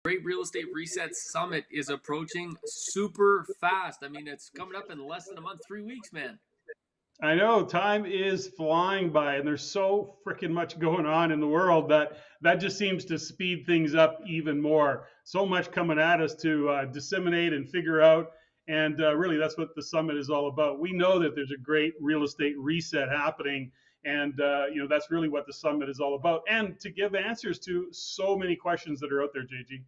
Great Real Estate Reset Summit is approaching super fast. I mean, it's coming up in less than a month, 3 weeks, man. I know time is flying by, and there's so freaking much going on in the world that just seems to speed things up even more. So much coming at us to disseminate and figure out, and really, that's what the summit is all about. We know that there's a great real estate reset happening, and that's really what the summit is all about, and to give answers to so many questions that are out there, JG.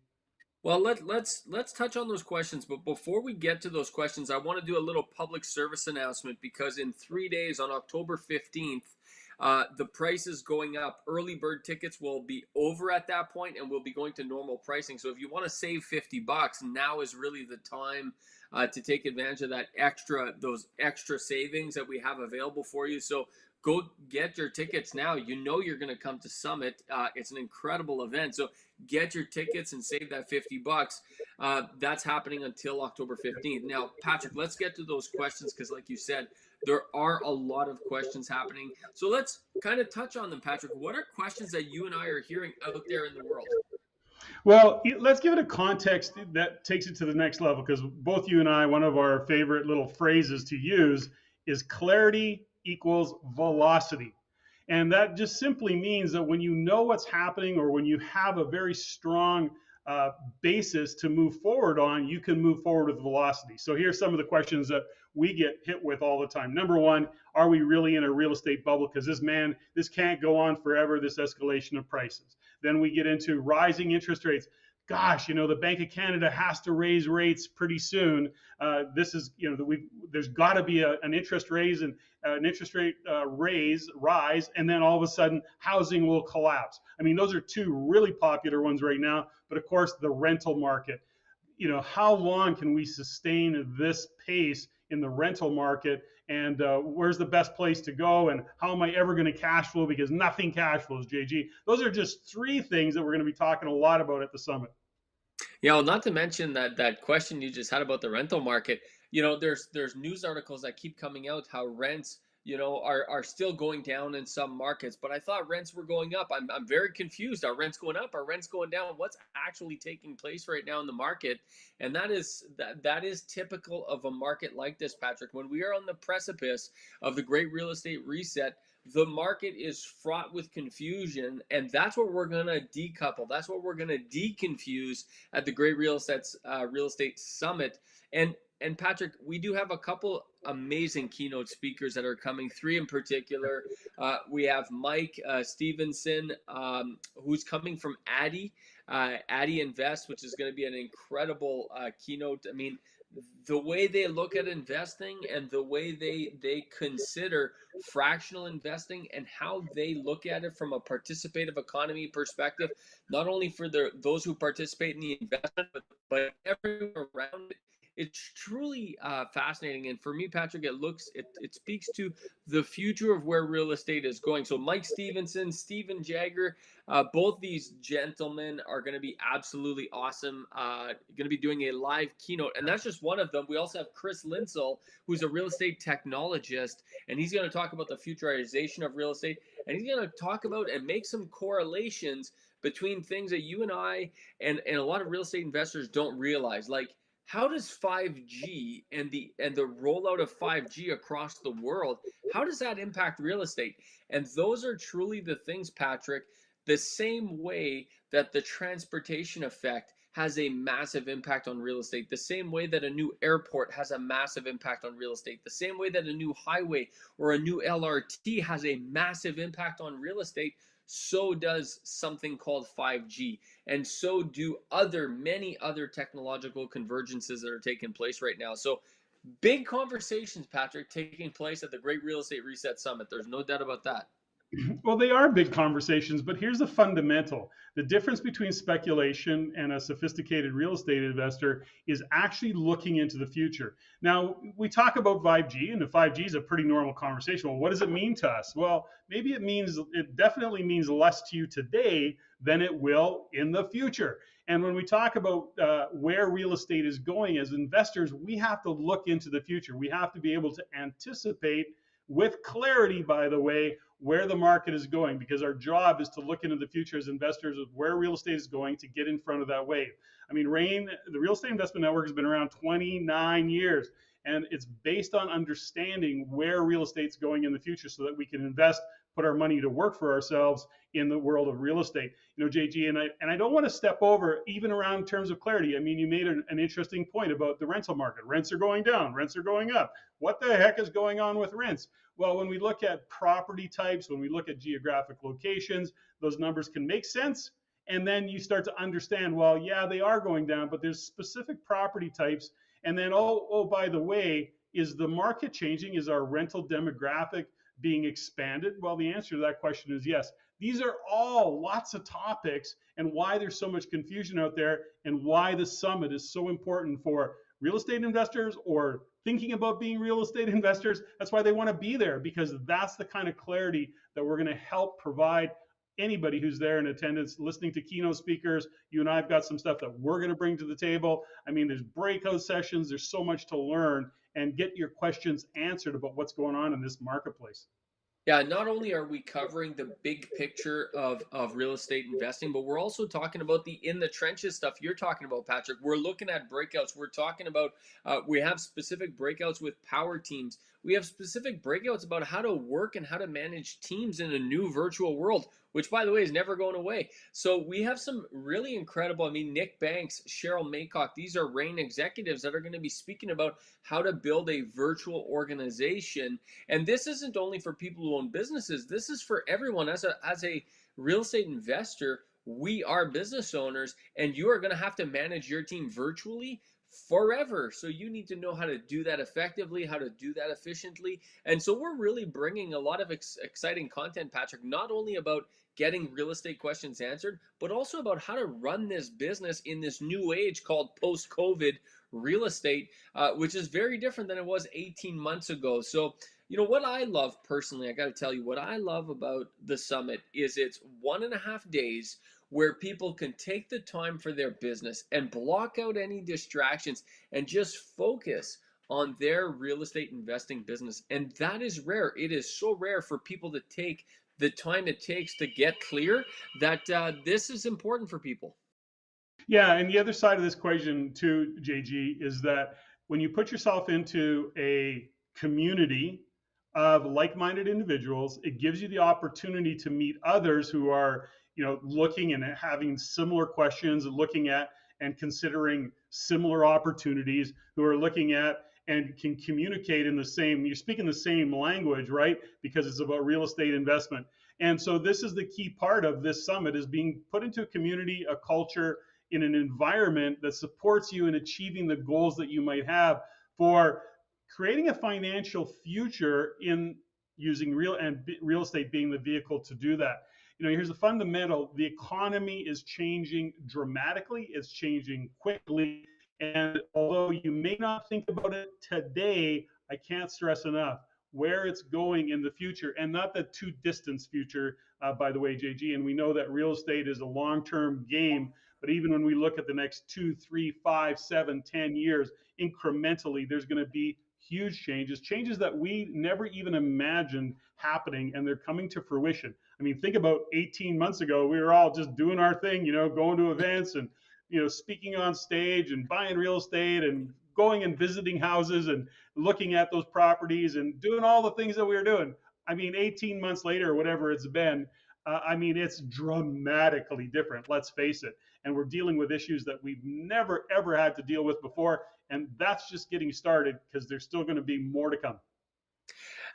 Well, let's touch on those questions, but before we get to those questions, I want to do a little public service announcement because in 3 days, on October 15th, the price is going up. Early bird tickets will be over at that point, and we'll be going to normal pricing. So if you want to save $50, now is really the time to take advantage of those extra savings that we have available for you. So go get your tickets now. You know you're going to come to Summit. It's an incredible event. So get your tickets and save that $50. That's happening until October 15th. Now, Patrick, let's get to those questions because, like you said, there are a lot of questions happening. So let's kind of touch on them, Patrick. What are questions that you and I are hearing out there in the world? Well, let's give it a context that takes it to the next level because both you and I, one of our favorite little phrases to use is clarity equals velocity. And that just simply means that when you know what's happening or when you have a very strong uh, basis to move forward on, you can move forward with velocity. So here's some of the questions that we get hit with all the time. Number one, are we really in a real estate bubble? Because this can't go on forever, this escalation of prices. Then we get into rising interest rates. Gosh, the Bank of Canada has to raise rates pretty soon. This is, there's got to be an interest raise and an interest rate rise, and then all of a sudden housing will collapse. I mean, those are two really popular ones right now. But of course, the rental market. How long can we sustain this pace in the rental market? And where's the best place to go? And how am I ever going to cash flow? Because nothing cash flows, JG. Those are just three things that we're going to be talking a lot about at the summit. Yeah, well, not to mention that question you just had about the rental market. There's news articles that keep coming out how rents, are still going down in some markets. But I thought rents were going up. I'm very confused. Are rents going up? Are rents going down? What's actually taking place right now in the market? And that is typical of a market like this, Patrick. When we are on the precipice of the great real estate reset, the market is fraught with confusion, and that's what we're going to decouple. That's what we're going to deconfuse at the Great Real Estate Summit. And Patrick, we do have a couple amazing keynote speakers that are coming. Three in particular. We have Mike Stevenson, who's coming from Addy Invest, which is going to be an incredible keynote. I mean, the way they look at investing and the way they consider fractional investing and how they look at it from a participative economy perspective, not only for those who participate in the investment, but everyone around it. It's truly fascinating, and for me, Patrick, it speaks to the future of where real estate is going. So, Mike Stevenson, Steven Jagger, both these gentlemen are going to be absolutely awesome. Going to be doing a live keynote, and that's just one of them. We also have Chris Linsell, who's a real estate technologist, and he's going to talk about the futurization of real estate, and he's going to talk about and make some correlations between things that you and I and a lot of real estate investors don't realize, like how does 5G and the rollout of 5G across the world, how does that impact real estate? And those are truly the things, Patrick, the same way that the transportation effect has a massive impact on real estate, the same way that a new airport has a massive impact on real estate, the same way that a new highway or a new LRT has a massive impact on real estate, so does something called 5G. And so do many other technological convergences that are taking place right now. So big conversations, Patrick, taking place at the Great Real Estate Reset Summit. There's no doubt about that. Well, they are big conversations, but here's the fundamental. The difference between speculation and a sophisticated real estate investor is actually looking into the future. Now, we talk about 5G, and the 5G is a pretty normal conversation. Well, what does it mean to us? Well, maybe it definitely means less to you today than it will in the future. And when we talk about where real estate is going as investors, we have to look into the future. We have to be able to anticipate with clarity, by the way, where the market is going, because our job is to look into the future as investors of where real estate is going to get in front of that wave. I mean, RAIN, the Real Estate Investment Network, has been around 29 years, and it's based on understanding where real estate's going in the future so that we can invest, put our money to work for ourselves in the world of real estate. You know, JG, and I don't want to step over even around terms of clarity. I mean, you made an interesting point about the rental market. Rents are going down, rents are going up. What the heck is going on with rents? Well, when we look at property types, when we look at geographic locations, those numbers can make sense. And then you start to understand, well, yeah, they are going down, but there's specific property types. And then, oh, by the way, is the market changing? Is our rental demographic being expanded? Well, the answer to that question is yes. These are all lots of topics, and why there's so much confusion out there, and why the summit is so important for real estate investors or thinking about being real estate investors. That's why they want to be there, because that's the kind of clarity that we're going to help provide anybody who's there in attendance, listening to keynote speakers. You and I have got some stuff that we're going to bring to the table. I mean, there's breakout sessions, there's so much to learn and get your questions answered about what's going on in this marketplace. Yeah, not only are we covering the big picture of real estate investing, but we're also talking about the in the trenches stuff you're talking about, Patrick. We're looking at breakouts. We're talking about we have specific breakouts with power teams. We have specific breakouts about how to work and how to manage teams in a new virtual world, which, by the way, is never going away. So we have some really incredible. I mean, Nick Banks, Cheryl Maycock, these are RAIN executives that are going to be speaking about how to build a virtual organization. And this isn't only for people who own businesses. This is for everyone. As a real estate investor, we are business owners, and you are going to have to manage your team virtually forever. So you need to know how to do that effectively, how to do that efficiently. And so we're really bringing a lot of exciting content, Patrick, not only about getting real estate questions answered, but also about how to run this business in this new age called post-COVID real estate, which is very different than it was 18 months ago. So, you know, what I love personally, I got to tell you, what I love about the summit is it's 1.5 days where people can take the time for their business and block out any distractions and just focus on their real estate investing business. And that is rare. It is so rare for people to take the time it takes to get clear that this is important for people. Yeah, and the other side of this equation too, JG, is that when you put yourself into a community of like-minded individuals, it gives you the opportunity to meet others who are, you know, looking and having similar questions, looking at and considering similar opportunities, who are looking at and can communicate in the same, you're speaking the same language, right? Because it's about real estate investment. And so this is the key part of this summit, is being put into a community, a culture, in an environment that supports you in achieving the goals that you might have for creating a financial future in using real estate being the vehicle to do that. You know, here's the fundamental: the economy is changing dramatically, it's changing quickly, and although you may not think about it today, I can't stress enough where it's going in the future, and not the too distant future, by the way, JG. And we know that real estate is a long-term game, but even when we look at the next 2, 3, 5, 7, 10 years, incrementally, there's going to be huge changes that we never even imagined happening, and they're coming to fruition. I mean, think about 18 months ago, we were all just doing our thing, you know, going to events and, you know, speaking on stage and buying real estate and going and visiting houses and looking at those properties and doing all the things that we were doing. I mean, 18 months later, whatever it's been, I mean, it's dramatically different, let's face it. And we're dealing with issues that we've never, ever had to deal with before. And that's just getting started, because there's still going to be more to come.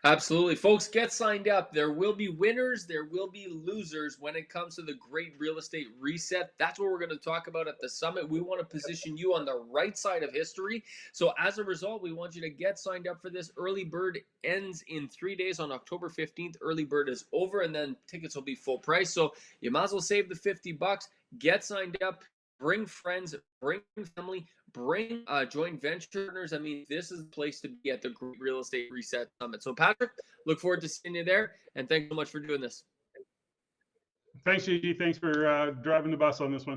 Absolutely. Folks, get signed up. There will be winners, there will be losers when it comes to the Great Real Estate Reset. That's what we're going to talk about at the summit. We want to position you on the right side of history. So as a result, we want you to get signed up for this. Early bird ends in 3 days on October 15th. Early bird is over, and then tickets will be full price. So you might as well save the $50. Get signed up. Bring friends, bring family, bring joint venture partners. I mean, this is the place to be at the Real Estate Reset Summit. So, Patrick, look forward to seeing you there, and thanks so much for doing this. Thanks, JG. Thanks for driving the bus on this one.